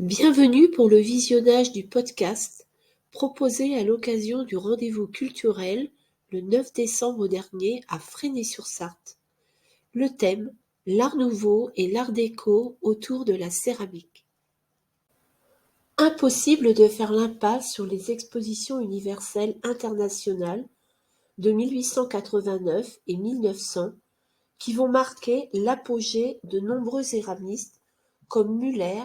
Bienvenue pour le visionnage du podcast proposé à l'occasion du rendez-vous culturel le 9 décembre dernier à Fresnay-sur-Sarthe. Le thème: l'Art nouveau et l'Art déco autour de la céramique. Impossible de faire l'impasse sur les expositions universelles internationales de 1889 et 1900 qui vont marquer l'apogée de nombreux céramistes comme Muller,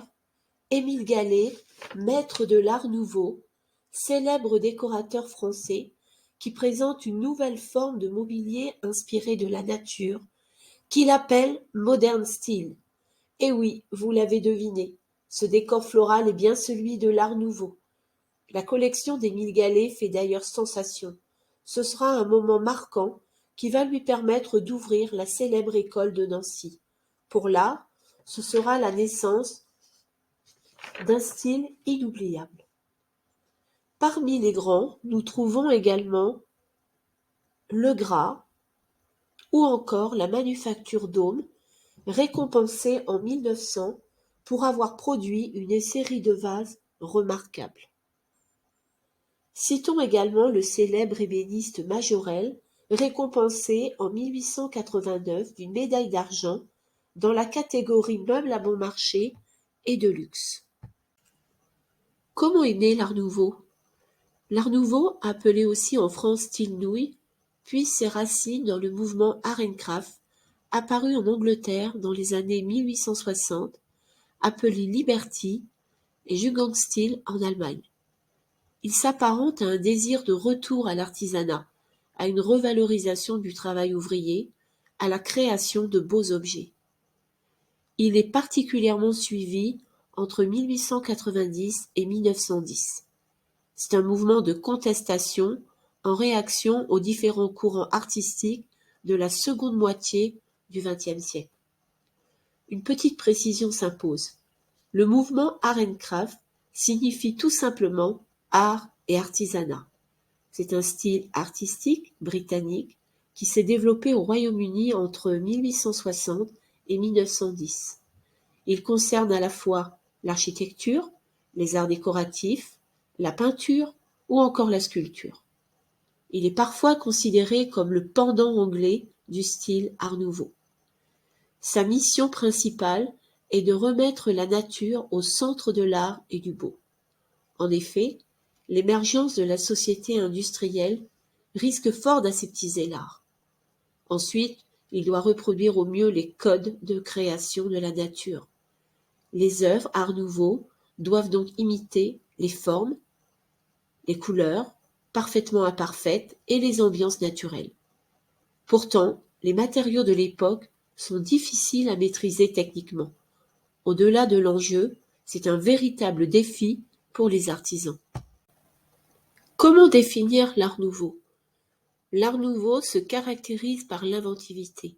Émile Gallé, maître de l'Art nouveau, célèbre décorateur français qui présente une nouvelle forme de mobilier inspiré de la nature, qu'il appelle Modern Style. Et oui, vous l'avez deviné, ce décor floral est bien celui de l'Art nouveau. La collection d'Émile Gallé fait d'ailleurs sensation. Ce sera un moment marquant qui va lui permettre d'ouvrir la célèbre école de Nancy. Pour l'art, ce sera la naissance d'un style inoubliable. Parmi les grands, nous trouvons également Legras ou encore la Manufacture d'Aume, récompensée en 1900 pour avoir produit une série de vases remarquables. Citons également le célèbre ébéniste Majorelle, récompensé en 1889 d'une médaille d'argent dans la catégorie meubles à bon marché et de luxe. Comment est né l'Art nouveau? L'Art nouveau, appelé aussi en France style nouille, puise ses racines dans le mouvement Art and Craft, apparu en Angleterre dans les années 1860, appelé Liberty et Jugendstil en Allemagne. Il s'apparente à un désir de retour à l'artisanat, à une revalorisation du travail ouvrier, à la création de beaux objets. Il est particulièrement suivi entre 1890 et 1910. C'est un mouvement de contestation en réaction aux différents courants artistiques de la seconde moitié du XXe siècle. Une petite précision s'impose. Le mouvement Art and Craft signifie tout simplement art et artisanat. C'est un style artistique britannique qui s'est développé au Royaume-Uni entre 1860 et 1910. Il concerne à la fois l'architecture, les arts décoratifs, la peinture ou encore la sculpture. Il est parfois considéré comme le pendant anglais du style Art nouveau. Sa mission principale est de remettre la nature au centre de l'art et du beau. En effet, l'émergence de la société industrielle risque fort d'aseptiser l'art. Ensuite, il doit reproduire au mieux les codes de création de la nature. Les œuvres Art nouveau doivent donc imiter les formes, les couleurs, parfaitement imparfaites, et les ambiances naturelles. Pourtant, les matériaux de l'époque sont difficiles à maîtriser techniquement. Au-delà de l'enjeu, c'est un véritable défi pour les artisans. Comment définir l'Art nouveau? L'Art nouveau se caractérise par l'inventivité,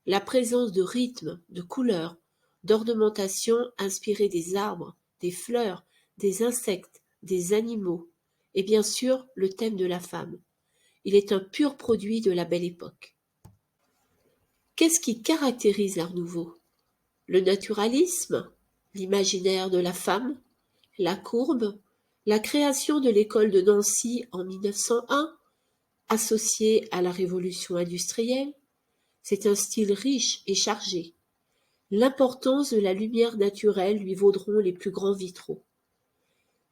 la présence de rythmes, de couleurs, d'ornementation inspirée des arbres, des fleurs, des insectes, des animaux, et bien sûr le thème de la femme. Il est un pur produit de la Belle Époque. Qu'est-ce qui caractérise l'Art nouveau? Le naturalisme, l'imaginaire de la femme, la courbe, la création de l'école de Nancy en 1901, associée à la révolution industrielle. C'est un style riche et chargé. L'importance de la lumière naturelle lui vaudront les plus grands vitraux.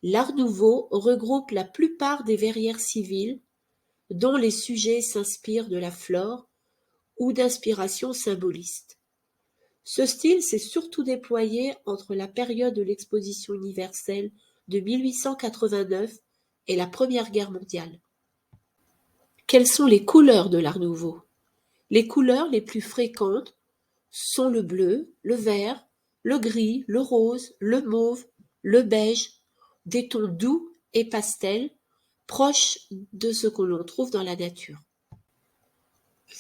L'Art nouveau regroupe la plupart des verrières civiles dont les sujets s'inspirent de la flore ou d'inspiration symboliste. Ce style s'est surtout déployé entre la période de l'Exposition universelle de 1889 et la Première Guerre mondiale. Quelles sont les couleurs de l'Art nouveau? Les couleurs les plus fréquentes sont le bleu, le vert, le gris, le rose, le mauve, le beige, des tons doux et pastels, proches de ce que l'on trouve dans la nature.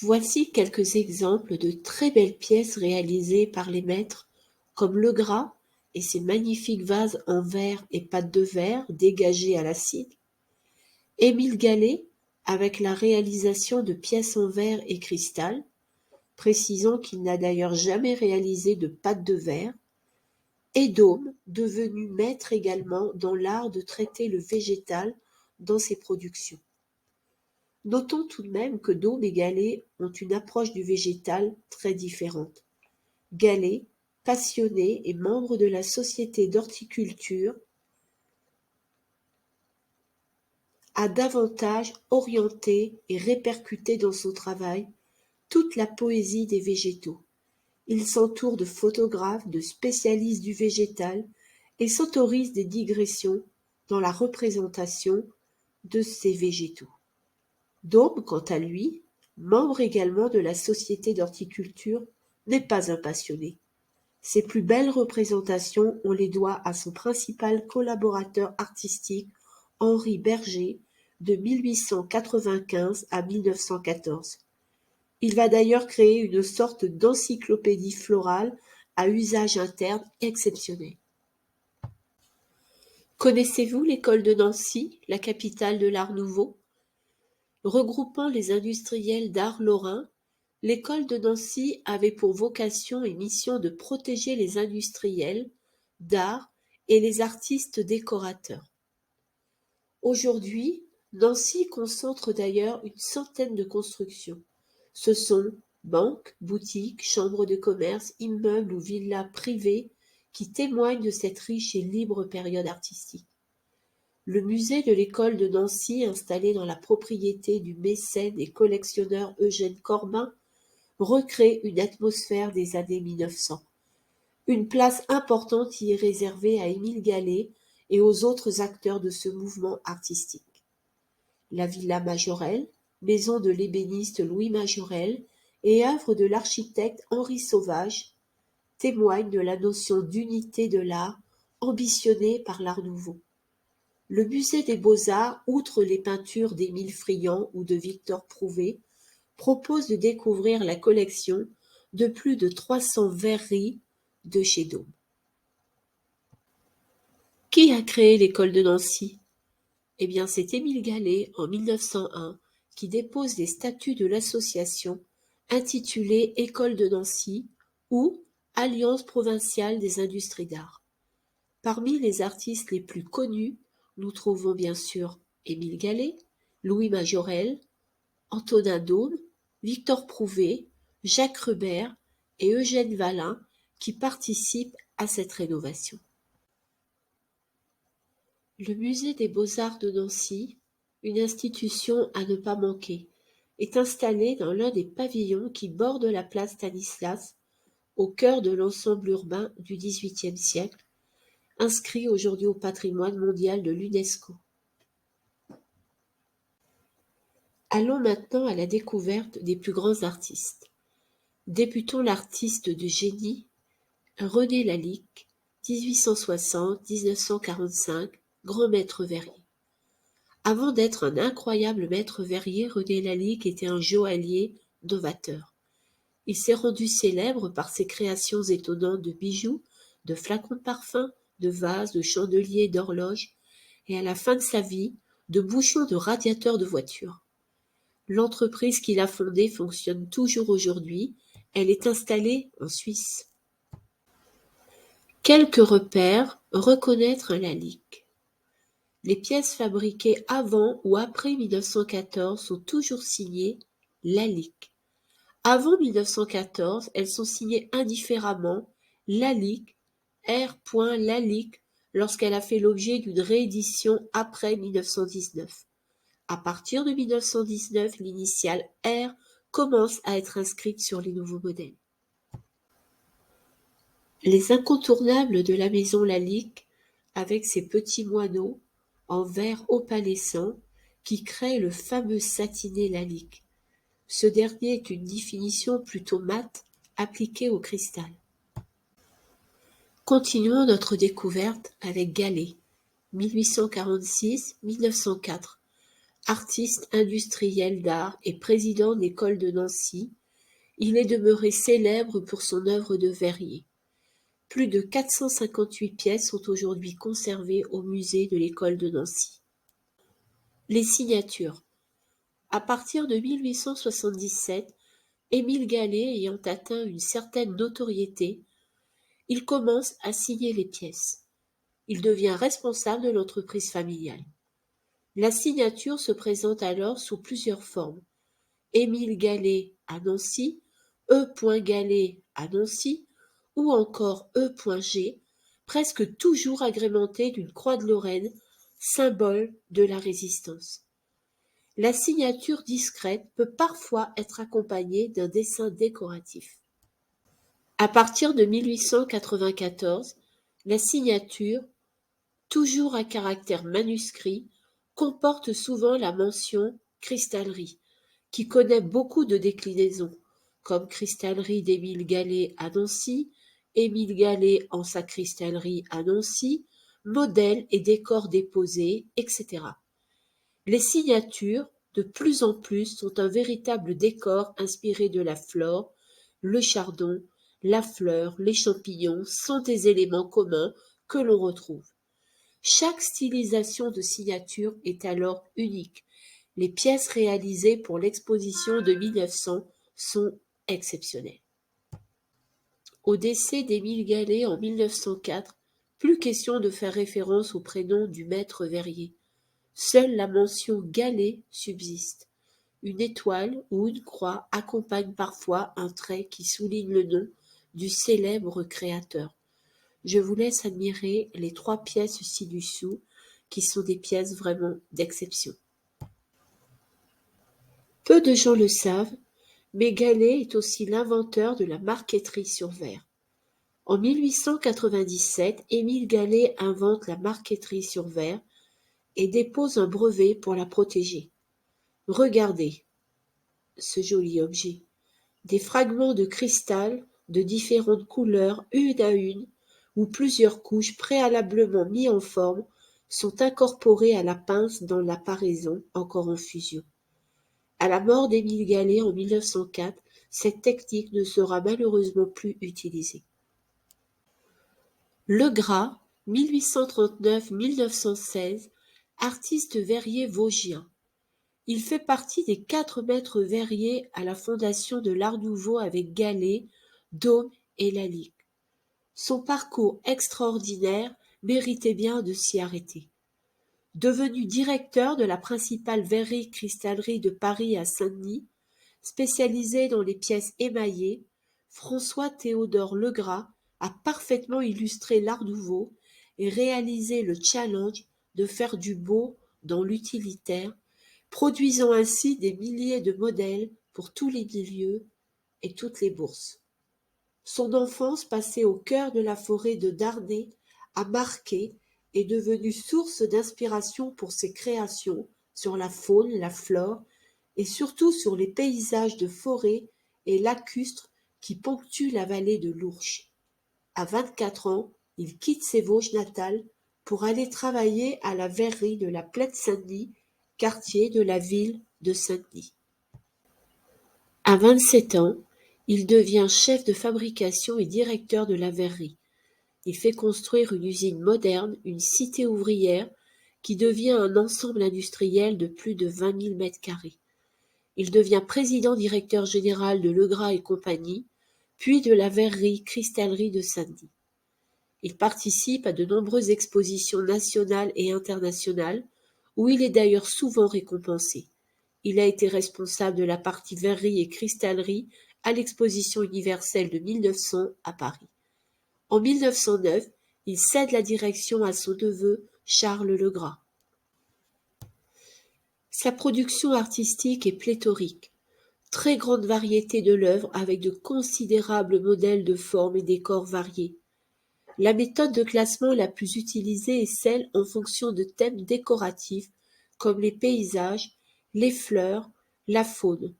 Voici quelques exemples de très belles pièces réalisées par les maîtres, comme Legras et ses magnifiques vases en verre et pâte de verre dégagées à l'acide, Émile Gallé avec la réalisation de pièces en verre et cristal, précisons qu'il n'a d'ailleurs jamais réalisé de pâte de verre, et Daume, devenu maître également dans l'art de traiter le végétal dans ses productions. Notons tout de même que Daume et Gallet ont une approche du végétal très différente. Gallet, passionné et membre de la Société d'horticulture, a davantage orienté et répercuté dans son travail toute la poésie des végétaux. Il s'entoure de photographes, de spécialistes du végétal et s'autorise des digressions dans la représentation de ces végétaux. Daume, quant à lui, membre également de la Société d'horticulture, n'est pas un passionné. Ses plus belles représentations, on les doit à son principal collaborateur artistique, Henri Berger, de 1895 à 1914. Il va d'ailleurs créer une sorte d'encyclopédie florale à usage interne exceptionnel. Connaissez-vous l'école de Nancy, la capitale de l'Art nouveau? Regroupant les industriels d'art lorrains, l'école de Nancy avait pour vocation et mission de protéger les industriels d'art et les artistes décorateurs. Aujourd'hui, Nancy concentre d'ailleurs une centaine de constructions. Ce sont banques, boutiques, chambres de commerce, immeubles ou villas privées qui témoignent de cette riche et libre période artistique. Le musée de l'école de Nancy, installé dans la propriété du mécène et collectionneur Eugène Corbin, recrée une atmosphère des années 1900. Une place importante y est réservée à Émile Gallet et aux autres acteurs de ce mouvement artistique. La Villa Majorelle, maison de l'ébéniste Louis Majorelle et œuvre de l'architecte Henri Sauvage, témoigne de la notion d'unité de l'art ambitionnée par l'Art nouveau. Le musée des Beaux-Arts, outre les peintures d'Émile Friant ou de Victor Prouvé, propose de découvrir la collection de plus de 300 verreries de chez Daume. Qui a créé l'école de Nancy? Eh bien, c'est Émile Gallet, en 1901, qui dépose les statuts de l'association intitulée École de Nancy ou Alliance provinciale des industries d'art. Parmi les artistes les plus connus, nous trouvons bien sûr Émile Gallet, Louis Majorelle, Antonin Daume, Victor Prouvé, Jacques Rubert et Eugène Vallin qui participent à cette rénovation. Le musée des Beaux-Arts de Nancy, une institution à ne pas manquer, est installé dans l'un des pavillons qui bordent la place Stanislas, au cœur de l'ensemble urbain du XVIIIe siècle, inscrit aujourd'hui au patrimoine mondial de l'UNESCO. Allons maintenant à la découverte des plus grands artistes. Débutons l'artiste de génie, René Lalique, 1860-1945, grand maître verrier. Avant d'être un incroyable maître verrier, René Lalique était un joaillier novateur. Il s'est rendu célèbre par ses créations étonnantes de bijoux, de flacons de parfum, de vases, de chandeliers, d'horloges, et à la fin de sa vie, de bouchons de radiateurs de voitures. L'entreprise qu'il a fondée fonctionne toujours aujourd'hui, elle est installée en Suisse. Quelques repères, reconnaître un Lalique. Les pièces fabriquées avant ou après 1914 sont toujours signées Lalique. Avant 1914, elles sont signées indifféremment Lalique, R. Lalique, lorsqu'elle a fait l'objet d'une réédition après 1919. À partir de 1919, l'initiale R commence à être inscrite sur les nouveaux modèles. Les incontournables de la maison Lalique, avec ses petits moineaux en verre opalescent qui créent le fameux satiné Lalique. Ce dernier est une définition plutôt mate appliquée au cristal. Continuons notre découverte avec Gallet, 1846-1904. Artiste industriel d'art et président d'école de Nancy, il est demeuré célèbre pour son œuvre de verrier. Plus de 458 pièces sont aujourd'hui conservées au musée de l'école de Nancy. Les signatures. À partir de 1877, Émile Gallet ayant atteint une certaine notoriété, il commence à signer les pièces. Il devient responsable de l'entreprise familiale. La signature se présente alors sous plusieurs formes. Émile Gallet à Nancy, E. Gallet à Nancy, ou encore E.G, presque toujours agrémenté d'une croix de Lorraine, symbole de la résistance. La signature discrète peut parfois être accompagnée d'un dessin décoratif. À partir de 1894, la signature, toujours à caractère manuscrit, comporte souvent la mention cristallerie, qui connaît beaucoup de déclinaisons, comme cristallerie d'Émile Gallet à Nancy, Émile Gallet en sa cristallerie à Nancy, modèles et décors déposés, etc. Les signatures, de plus en plus, sont un véritable décor inspiré de la flore, le chardon, la fleur, les champignons sont des éléments communs que l'on retrouve. Chaque stylisation de signature est alors unique. Les pièces réalisées pour l'exposition de 1900 sont exceptionnelles. Au décès d'Émile Gallet en 1904, plus question de faire référence au prénom du maître verrier. Seule la mention Gallet subsiste. Une étoile ou une croix accompagne parfois un trait qui souligne le nom du célèbre créateur. Je vous laisse admirer les 3 pièces ci-dessous, qui sont des pièces vraiment d'exception. Peu de gens le savent, mais Gallet est aussi l'inventeur de la marqueterie sur verre. En 1897, Émile Gallet invente la marqueterie sur verre et dépose un brevet pour la protéger. Regardez ce joli objet. Des fragments de cristal de différentes couleurs, une à une, ou plusieurs couches préalablement mis en forme, sont incorporés à la pince dans l'apparaison, encore en fusion. À la mort d'Émile Gallet en 1904, cette technique ne sera malheureusement plus utilisée. Legras, 1839-1916, artiste verrier vosgien. Il fait partie des 4 maîtres verriers à la fondation de l'Art Nouveau avec Gallet, Daume et Lalique. Son parcours extraordinaire méritait bien de s'y arrêter. Devenu directeur de la principale verrerie-cristallerie de Paris à Saint-Denis, spécialisé dans les pièces émaillées, François-Théodore Legras a parfaitement illustré l'Art Nouveau et réalisé le challenge de faire du beau dans l'utilitaire, produisant ainsi des milliers de modèles pour tous les milieux et toutes les bourses. Son enfance passée au cœur de la forêt de Darney a marqué et devenu source d'inspiration pour ses créations sur la faune, la flore et surtout sur les paysages de forêt et lacustres qui ponctuent la vallée de l'Ourcq. À 24 ans, il quitte ses Vosges natales pour aller travailler à la verrerie de la Plaine-Saint-Denis, quartier de la ville de Saint-Denis. À 27 ans, il devient chef de fabrication et directeur de la verrerie. Il fait construire une usine moderne, une cité ouvrière, qui devient un ensemble industriel de plus de 20 000 mètres carrés. Il devient président-directeur général de Legras et compagnie, puis de la verrerie-cristallerie de Saint-Denis. Il participe à de nombreuses expositions nationales et internationales, où il est d'ailleurs souvent récompensé. Il a été responsable de la partie verrerie et cristallerie à l'exposition universelle de 1900 à Paris. En 1909, il cède la direction à son neveu Charles Legras. Sa production artistique est pléthorique. Très grande variété de l'œuvre avec de considérables modèles de formes et décors variés. La méthode de classement la plus utilisée est celle en fonction de thèmes décoratifs comme les paysages, les fleurs, la faune.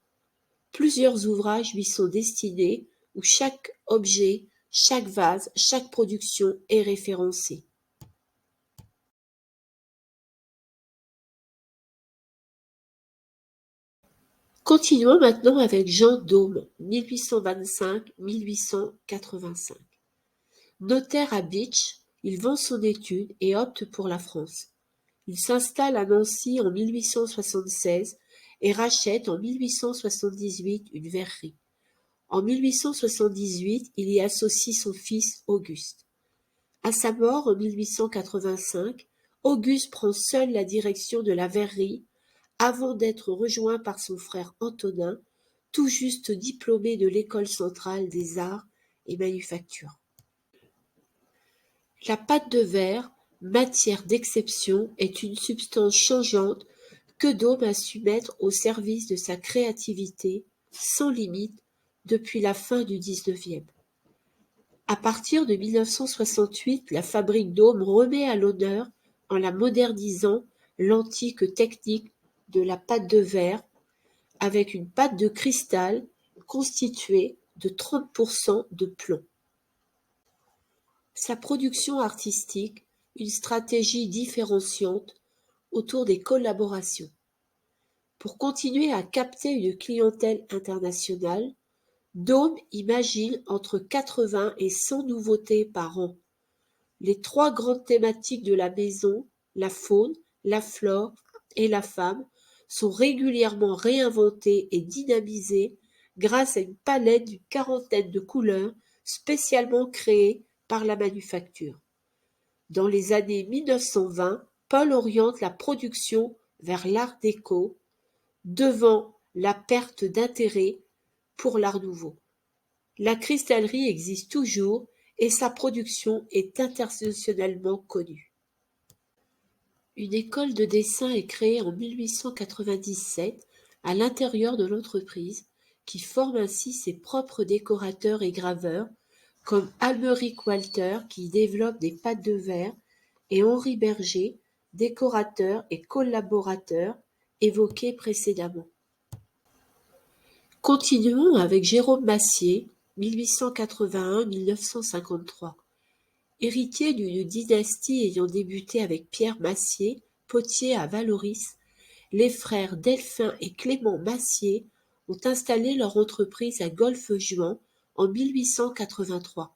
Plusieurs ouvrages lui sont destinés où chaque objet, chaque vase, chaque production est référencée. Continuons maintenant avec Jean Daume, 1825-1885. Notaire à Bitche, il vend son étude et opte pour la France. Il s'installe à Nancy en 1876 et rachète en 1878 une verrerie. En 1878, il y associe son fils Auguste. À sa mort en 1885, Auguste prend seul la direction de la verrerie avant d'être rejoint par son frère Antonin, tout juste diplômé de l'École centrale des arts et manufactures. La pâte de verre, matière d'exception, est une substance changeante que Dôme a su mettre au service de sa créativité sans limite depuis la fin du XIXe. À partir de 1968, la fabrique Dôme remet à l'honneur, en la modernisant, l'antique technique de la pâte de verre avec une pâte de cristal constituée de 30% de plomb. Sa production artistique, une stratégie différenciante autour des collaborations. Pour continuer à capter une clientèle internationale, Dôme imagine entre 80 et 100 nouveautés par an. Les 3 grandes thématiques de la maison, la faune, la flore et la femme, sont régulièrement réinventées et dynamisées grâce à une palette d'une quarantaine de couleurs spécialement créées par la manufacture. Dans les années 1920, Paul oriente la production vers l'art déco, devant la perte d'intérêt pour l'art nouveau. La cristallerie existe toujours et sa production est internationalement connue. Une école de dessin est créée en 1897 à l'intérieur de l'entreprise, qui forme ainsi ses propres décorateurs et graveurs, comme Almeric Walter qui développe des pâtes de verre et Henri Berger, décorateur et collaborateur évoqué précédemment. Continuons avec Jérôme Massier, 1881-1953. Héritier d'une dynastie ayant débuté avec Pierre Massier, potier à Valoris, les frères Delphin et Clément Massier ont installé leur entreprise à Golfe-Juan en 1883.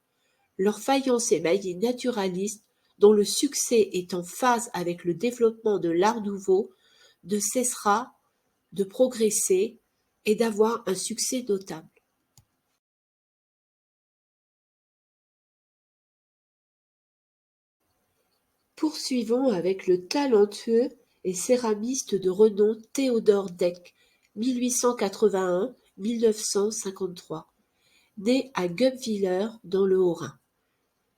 Leur faïence émaillée naturaliste, dont le succès est en phase avec le développement de l'art nouveau, ne cessera de progresser et d'avoir un succès notable. Poursuivons avec le talentueux et céramiste de renom Théodore Deck, 1881-1953, né à Guebwiller dans le Haut-Rhin.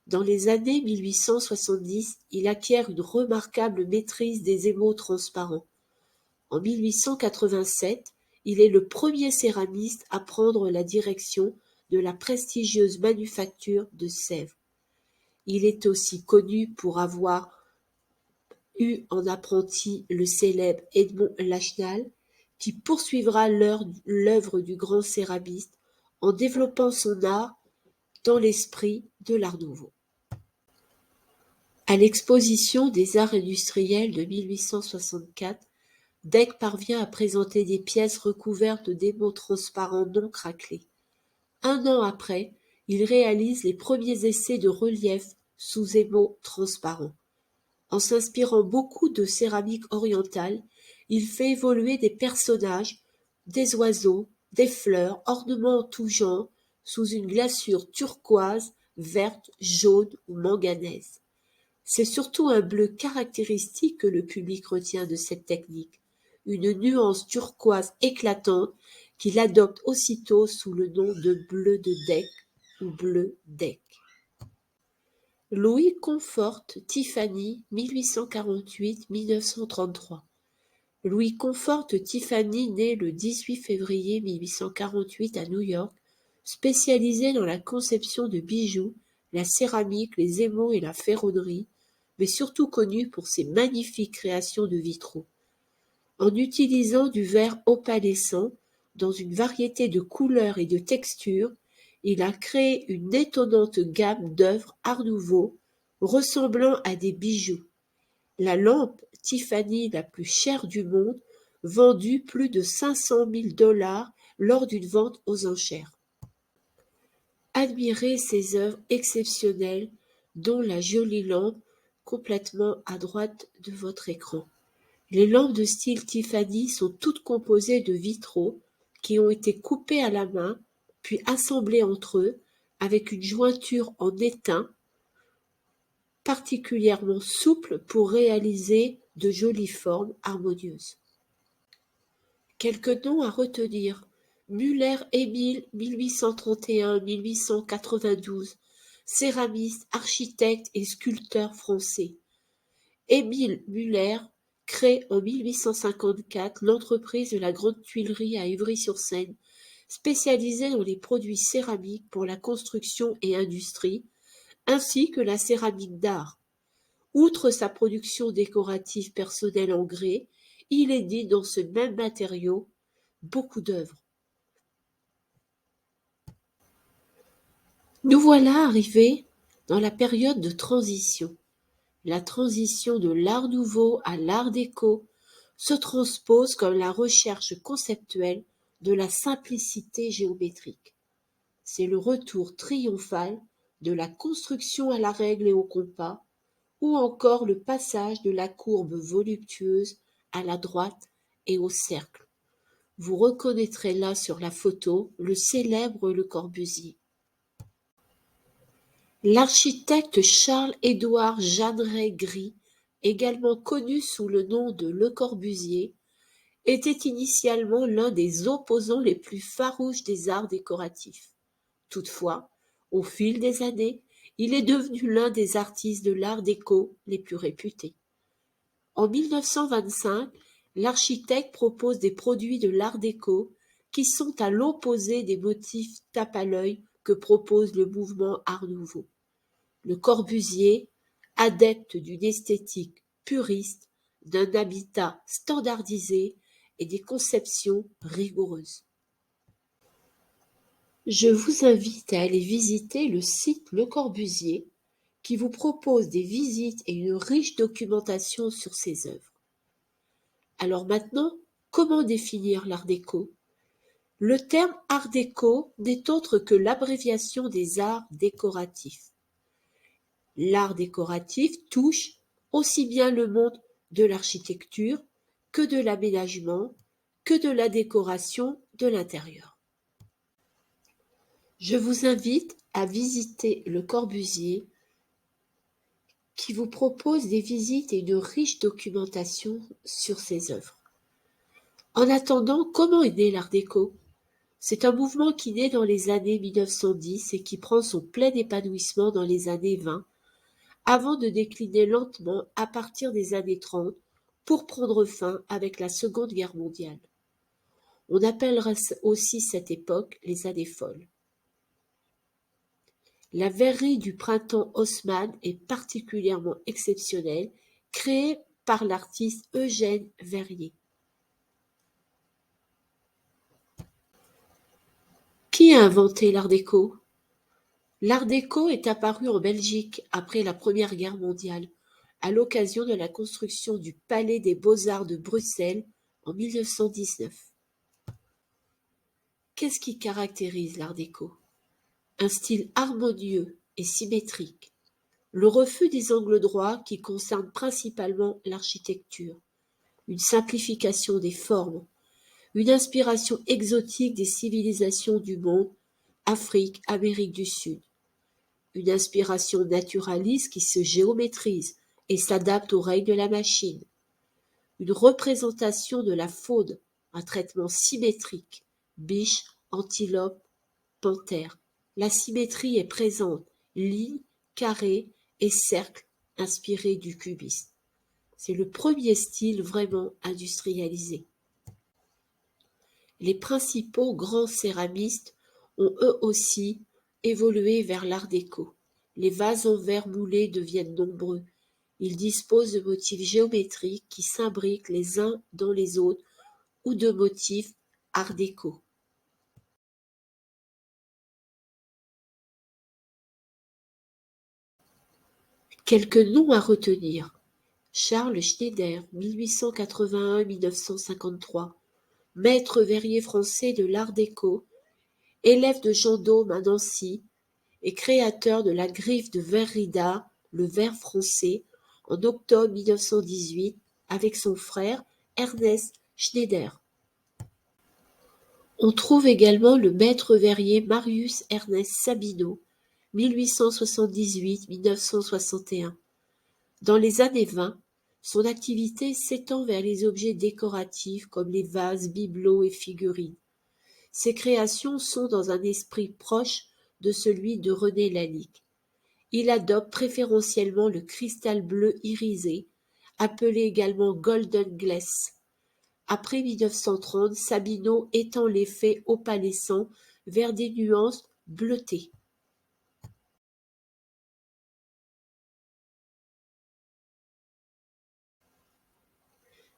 Dans les années 1870, il acquiert une remarquable maîtrise des émaux transparents. En 1887, il est le premier céramiste à prendre la direction de la prestigieuse manufacture de Sèvres. Il est aussi connu pour avoir eu en apprenti le célèbre Edmond Lachenal, qui poursuivra l'œuvre du grand céramiste en développant son art dans l'esprit de l'Art nouveau. À l'exposition des arts industriels de 1864, Deck parvient à présenter des pièces recouvertes d'émaux transparents non craquelés. Un an après, il réalise les premiers essais de relief sous émaux transparents. En s'inspirant beaucoup de céramique orientale, il fait évoluer des personnages, des oiseaux, des fleurs, ornements en tout genre, sous une glaçure turquoise, verte, jaune ou manganaise. C'est surtout un bleu caractéristique que le public retient de cette technique, une nuance turquoise éclatante qu'il adopte aussitôt sous le nom de bleu de Deck ou bleu Deck. Louis Comfort Tiffany, 1848-1933. Louis Comfort Tiffany naît le 18 février 1848 à New York, spécialisé dans la conception de bijoux, la céramique, les émaux et la ferronnerie, mais surtout connu pour ses magnifiques créations de vitraux. En utilisant du verre opalescent, dans une variété de couleurs et de textures, il a créé une étonnante gamme d'œuvres art nouveau, ressemblant à des bijoux. La lampe Tiffany la plus chère du monde, vendue plus de 500 000 $ lors d'une vente aux enchères. Admirez ces œuvres exceptionnelles, dont la jolie lampe complètement à droite de votre écran. Les lampes de style Tiffany sont toutes composées de vitraux qui ont été coupés à la main puis assemblés entre eux avec une jointure en étain particulièrement souple pour réaliser de jolies formes harmonieuses. Quelques noms à retenir: Müller-Émile, 1831-1892, céramiste, architecte et sculpteur français. Émile Müller crée en 1854 l'entreprise de la Grande Tuilerie à Ivry-sur-Seine, spécialisée dans les produits céramiques pour la construction et industrie, ainsi que la céramique d'art. Outre sa production décorative personnelle en grès, il édite dans ce même matériau beaucoup d'œuvres. Nous voilà arrivés dans la période de transition. La transition de l'Art nouveau à l'Art déco se transpose comme la recherche conceptuelle de la simplicité géométrique. C'est le retour triomphal de la construction à la règle et au compas, ou encore le passage de la courbe voluptueuse à la droite et au cercle. Vous reconnaîtrez là sur la photo le célèbre Le Corbusier. L'architecte Charles-Édouard Jeanneret-Gris, également connu sous le nom de Le Corbusier, était initialement l'un des opposants les plus farouches des arts décoratifs. Toutefois, au fil des années, il est devenu l'un des artistes de l'art déco les plus réputés. En 1925, l'architecte propose des produits de l'art déco qui sont à l'opposé des motifs tape à l'œil que propose le mouvement Art nouveau. Le Corbusier, adepte d'une esthétique puriste, d'un habitat standardisé et des conceptions rigoureuses. Je vous invite à aller visiter le site Le Corbusier qui vous propose des visites et une riche documentation sur ses œuvres. Alors maintenant, comment définir l'art déco? Le terme art déco n'est autre que l'abréviation des arts décoratifs. L'art décoratif touche aussi bien le monde de l'architecture que de l'aménagement, que de la décoration de l'intérieur. Je vous invite à visiter Le Corbusier qui vous propose des visites et une riche documentation sur ses œuvres. En attendant, comment est né l'art déco? C'est un mouvement qui naît dans les années 1910 et qui prend son plein épanouissement dans les années 20, avant de décliner lentement à partir des années 30 pour prendre fin avec la Seconde Guerre mondiale. On appellera aussi cette époque les années folles. La verrerie du printemps Haussmann est particulièrement exceptionnelle, créée par l'artiste Eugène Verrier. Qui a inventé l'art déco? L'art déco est apparu en Belgique après la Première Guerre mondiale, à l'occasion de la construction du Palais des Beaux-Arts de Bruxelles en 1919. Qu'est-ce qui caractérise l'art déco? Un style harmonieux et symétrique, le refus des angles droits qui concerne principalement l'architecture, une simplification des formes, une inspiration exotique des civilisations du monde, Afrique, Amérique du Sud, une inspiration naturaliste qui se géométrise et s'adapte aux règles de la machine, une représentation de la faune, un traitement symétrique, biche, antilope, panthère. La symétrie est présente, lignes, carrés et cercles inspirés du cubisme. C'est le premier style vraiment industrialisé. Les principaux grands céramistes ont eux aussi évolué vers l'art déco. Les vases en verre moulé deviennent nombreux. Ils disposent de motifs géométriques qui s'imbriquent les uns dans les autres ou de motifs art déco. Quelques noms à retenir. Charles Schneider, 1881-1953, maître verrier français de l'art déco, élève de Jean Daume à Nancy et créateur de la griffe de Verrida, le verre français, en octobre 1918 avec son frère Ernest Schneider. On trouve également le maître verrier Marius Ernest Sabinot, 1878-1961. Dans les années 20, son activité s'étend vers les objets décoratifs comme les vases, bibelots et figurines. Ses créations sont dans un esprit proche de celui de René Lalique. Il adopte préférentiellement le cristal bleu irisé, appelé également golden glass. Après 1930, Sabinot étend l'effet opalescent vers des nuances bleutées.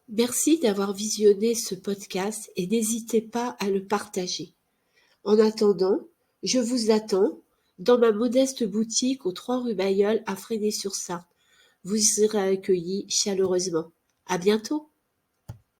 Merci d'avoir visionné ce podcast et n'hésitez pas à le partager. En attendant, je vous attends dans ma modeste boutique aux 3 rue Bailleul à Fresnay-sur-Sarthe. Vous y serez accueillis chaleureusement. À bientôt!